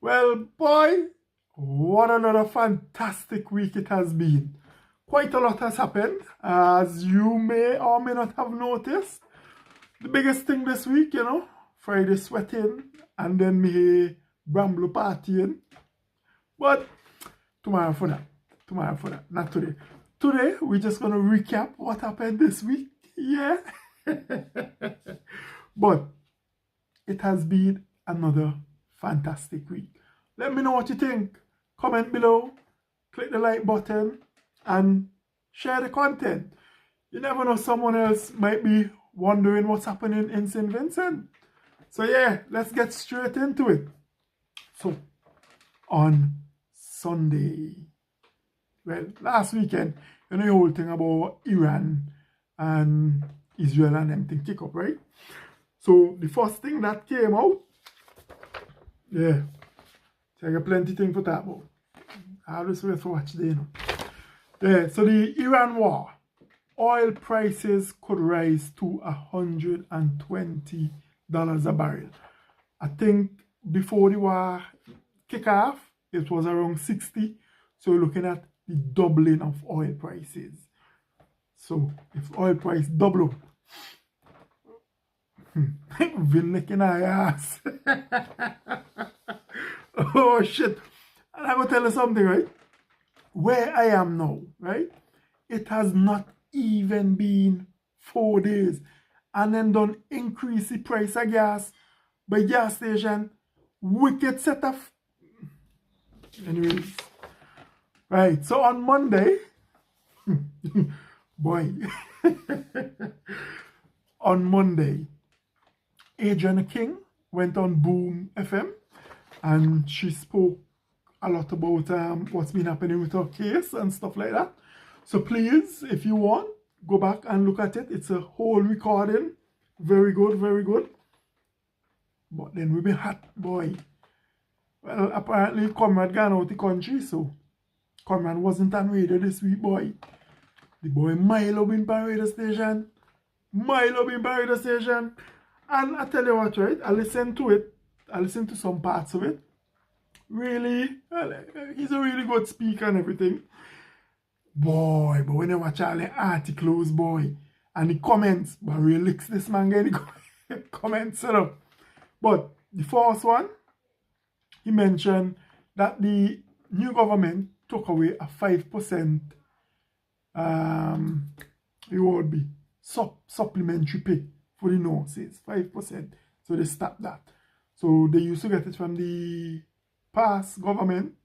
Well, boy, what another fantastic week it has been. Quite a lot has happened, as you may or may not have noticed. The biggest thing this week, Friday sweating and then me Bramble partying. But tomorrow for that. Tomorrow for that. Not today. Today, we're just going to recap what happened this week. Yeah. But it has been another fantastic week. Let me know what you think. Comment below, click the like button, and share the content. You never know, someone else might be wondering what's happening in Saint Vincent. So yeah, let's get straight into it. So, on Sunday, well, last weekend, the whole thing about Iran and Israel and them thing kick up, right? So the first thing that came out, yeah, so I got plenty thing for that about. I'll just wait for watch there, Yeah, so the Iran war, oil prices could rise to $120 a barrel. I think before the war kick off, it was around 60. So we're looking at the doubling of oil prices. So if oil price double, we're licking our ass. Oh shit. And I'm gonna tell you something, right? Where I am now, right? It has not even been 4 days. And then don't increase the price of gas by gas station. Wicked set of. Anyways. Right. So on Monday, boy. On Monday, Adriana King went on Boom FM and she spoke a lot about what's been happening with her case and stuff like that. So please, if you want, go back and look at it. It's a whole recording. Very good, very good. But then we've been hot, boy. Well, apparently Comrade gone out the country, so Comrade wasn't on radio this week, boy. The boy Milo been on radio station. Milo been on radio station. And I tell you what, right? I listened to it. I listened to some parts of it. Really, he's a really good speaker and everything. Boy, but when I watch all the articles, boy, and the comments, but really licks this man getting the comments set up. But the first one, he mentioned that the new government took away a 5% it would be supplementary pay for the nurses, 5%. So they stopped that. So they used to get it from the past government,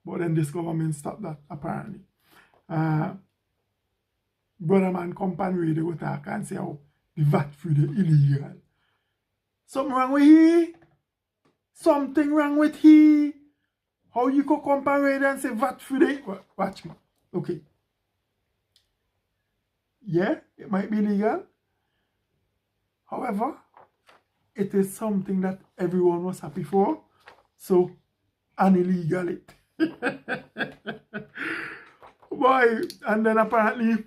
but then this government stopped that apparently. Brother man company radio go talk and say how the VAT free the illegal. Something wrong with he? Something wrong with he? How you go company radio and say VAT free the watch me. Okay. Yeah, it might be legal. However, it is something that everyone was happy for. So, and illegal it. Boy, and then apparently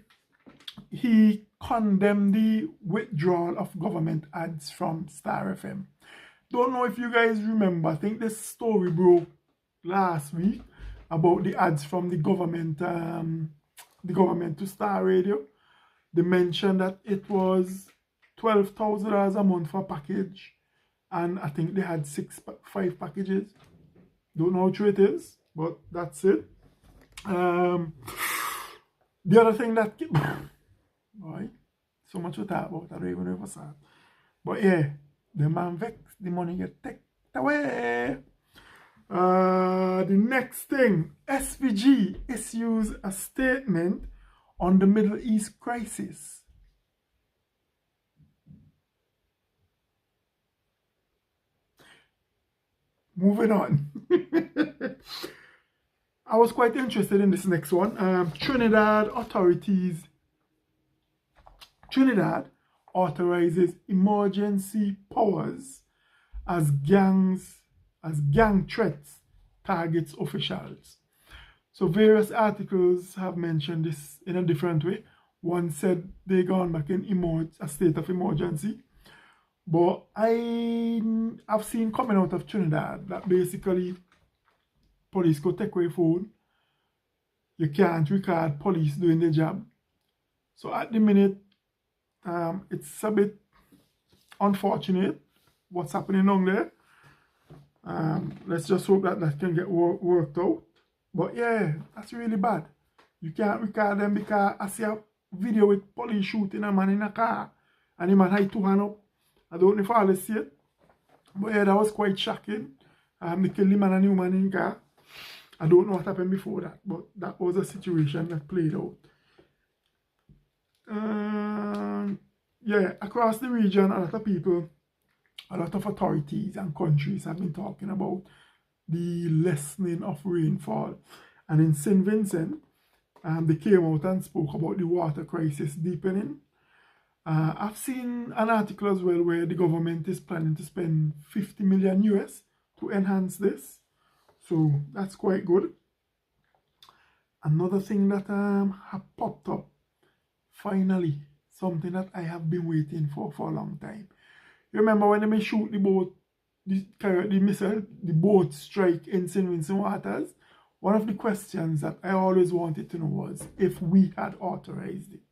he condemned the withdrawal of government ads from Star FM. Don't know if you guys remember, I think this story broke last week about the ads from the government to Star Radio. They mentioned that it was $12,000 a month for a package, and I think they had 5 packages. Don't know how true it is, but that's it. The other thing that boy, so much to talk about, I don't even know if I saw it. But yeah, the man vex, the money get taken away. The next thing, SVG issues a statement on the Middle East crisis. Moving on. I was quite interested in this next one. Trinidad authorizes emergency powers as gang threats targets officials. So various articles have mentioned this in a different way. One said they gone back in a state of emergency. But I've seen coming out of Trinidad that basically police could take away phone. You can't record police doing their job. So at the minute, it's a bit unfortunate what's happening on there. Let's just hope that that can get worked out. But yeah, that's really bad. You can't record them because I see a video with police shooting a man in a car and the man had two hands up. I don't know if all see it. But yeah, that was quite shocking. They killed the man and the woman in the car. I don't know what happened before that, but that was a situation that played out. Yeah, across the region, a lot of people, a lot of authorities and countries have been talking about the lessening of rainfall. And in Saint Vincent, they came out and spoke about the water crisis deepening. I've seen an article as well where the government is planning to spend 50 million US to enhance this. So that's quite good. Another thing that have popped up, finally, something that I have been waiting for a long time. You remember when they shoot the boat, the missile, the boat strike in Saint Vincent waters? One of the questions that I always wanted to know was if we had authorized it.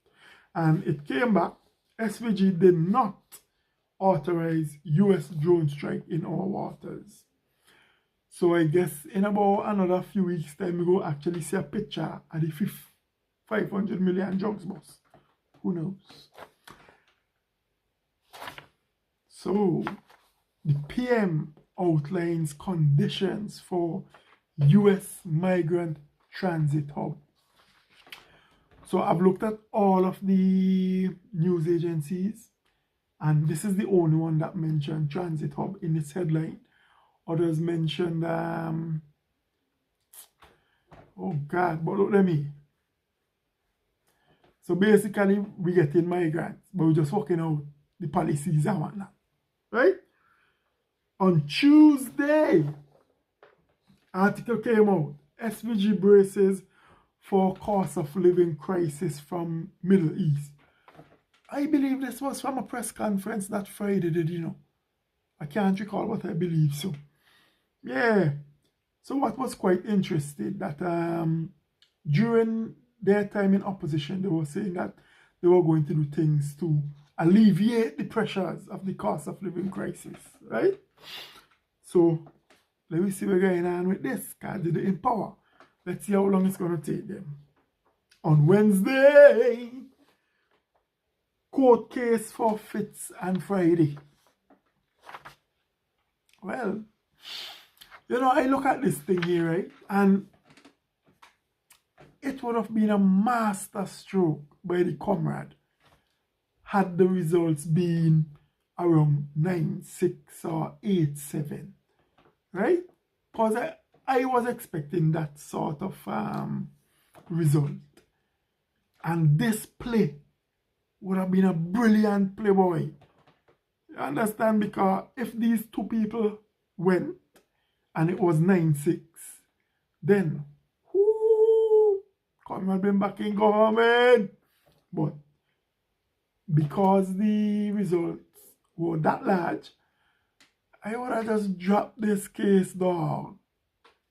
And it came back, SVG did not authorize US drone strike in our waters. So I guess in about another few weeks time, we go actually see a picture of the 500 million jugs bus. Who knows? So the PM outlines conditions for US migrant transit hub. So I've looked at all of the news agencies, and this is the only one that mentioned transit hub in its headline. Others mentioned, oh God, but look at me. So basically, we get in migrants, but we're just working out the policies and whatnot, right? On Tuesday, article came out, SVG braces for cost of living crisis from Middle East. I believe this was from a press conference that Friday did, you know. I can't recall what I believe, so. Yeah. So what was quite interesting that during their time in opposition, they were saying that they were going to do things to alleviate the pressures of the cost of living crisis, right? So let me see what's going on with this, because they're in power. Let's see how long it's going to take them. On Wednesday, court case for Fitz and Friday. Well, you know, I look at this thing here, right? And it would have been a master stroke by the comrade had the results been around 9-6 or 8-7, right? Because I was expecting that sort of result. And this play would have been a brilliant play, boy. You understand? Because if these two people went and it was 9-6, then Conrad been back in government. But because the results were that large, I would have just dropped this case, dog.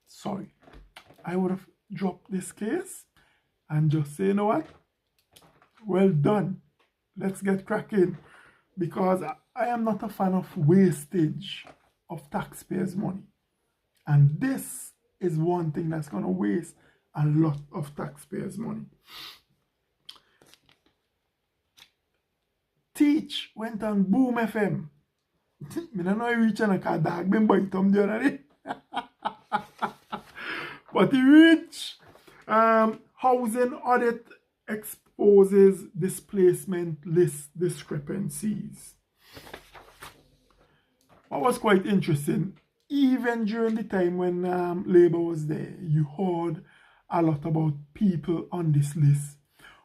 Sorry. I would have dropped this case and just say, you know what? Well done. Let's get cracking. Because I am not a fan of wastage of taxpayers' money. And this is one thing that's going to waste a lot of taxpayers' money. Teach went on Boom FM. I don't know if he reached a car dog been bite him the other day. But he reached. Housing audit exposes displacement list discrepancies. What was quite interesting, even during the time when Labour was there, you heard a lot about people on this list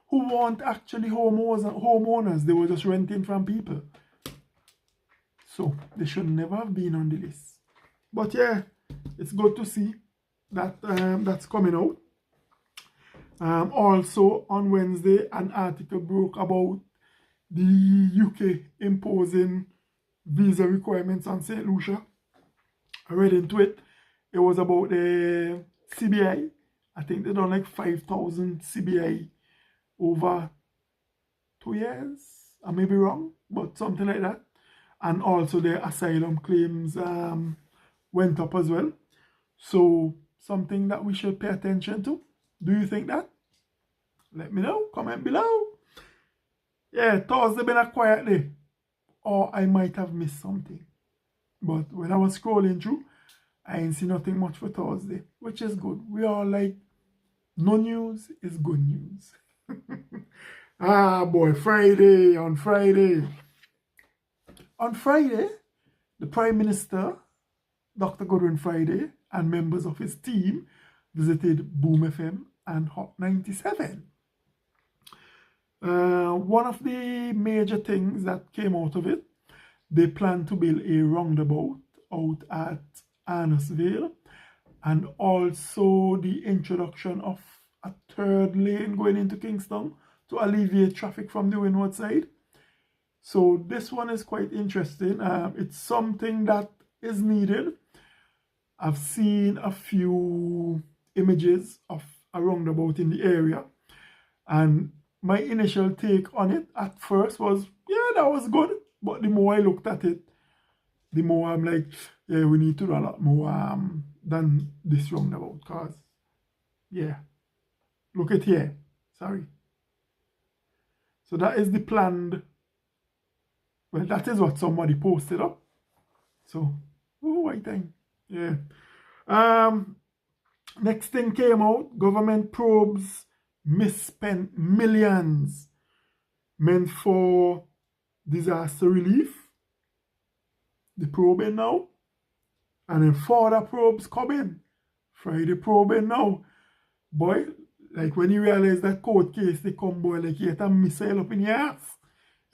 who weren't actually homeowners. They were just renting from people. So they should never have been on the list. But yeah, it's good to see that that's coming out. Also on Wednesday, an article broke about the UK imposing visa requirements on St. Lucia. I read into it. It was about the CBI. I think they done like 5,000 CBI over 2 years. I may be wrong, but something like that. And also their asylum claims went up as well. So something that we should pay attention to. Do you think that? Let me know. Comment below. Yeah, Thursday been a quiet day. Or I might have missed something. But when I was scrolling through, I ain't see nothing much for Thursday, which is good. We are like, no news is good news. Ah boy, Friday, on Friday. On Friday, the Prime Minister, Dr. Godwin Friday, and members of his team visited Boom FM and Hot 97. One of the major things that came out of it, they plan to build a roundabout out at Arnesville, and also the introduction of a third lane going into Kingston to alleviate traffic from the windward side. So this one is quite interesting. It's something that is needed. I've seen a few images of a roundabout in the area, and my initial take on it at first was, yeah, that was good. But the more I looked at it, the more I'm like, yeah, we need to do a lot more than this roundabout. Because, yeah, look at here. Sorry. So that is the planned. Well, that is what somebody posted up. So, oh, white thing. Yeah. Next thing came out. Government probes misspent millions meant for disaster relief. The probing now. And then further probes coming. Friday probing now. Boy, like when you realize that court case, they come, boy, like you get a missile up in your ass.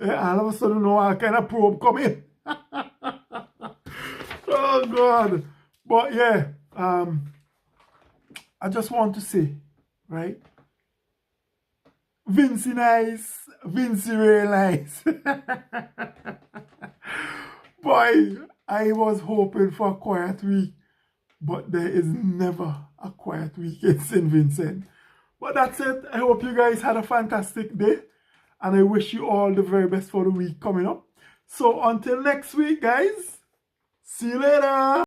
All of a sudden, know all kind of probe coming. Oh, God. But, yeah, I just want to say, right? Vincy nice. Vincy real nice. Boy, I was hoping for a quiet week, but there is never a quiet week in Saint Vincent. But that's it. I hope you guys had a fantastic day, and I wish you all the very best for the week coming up. So until next week, guys, see you later.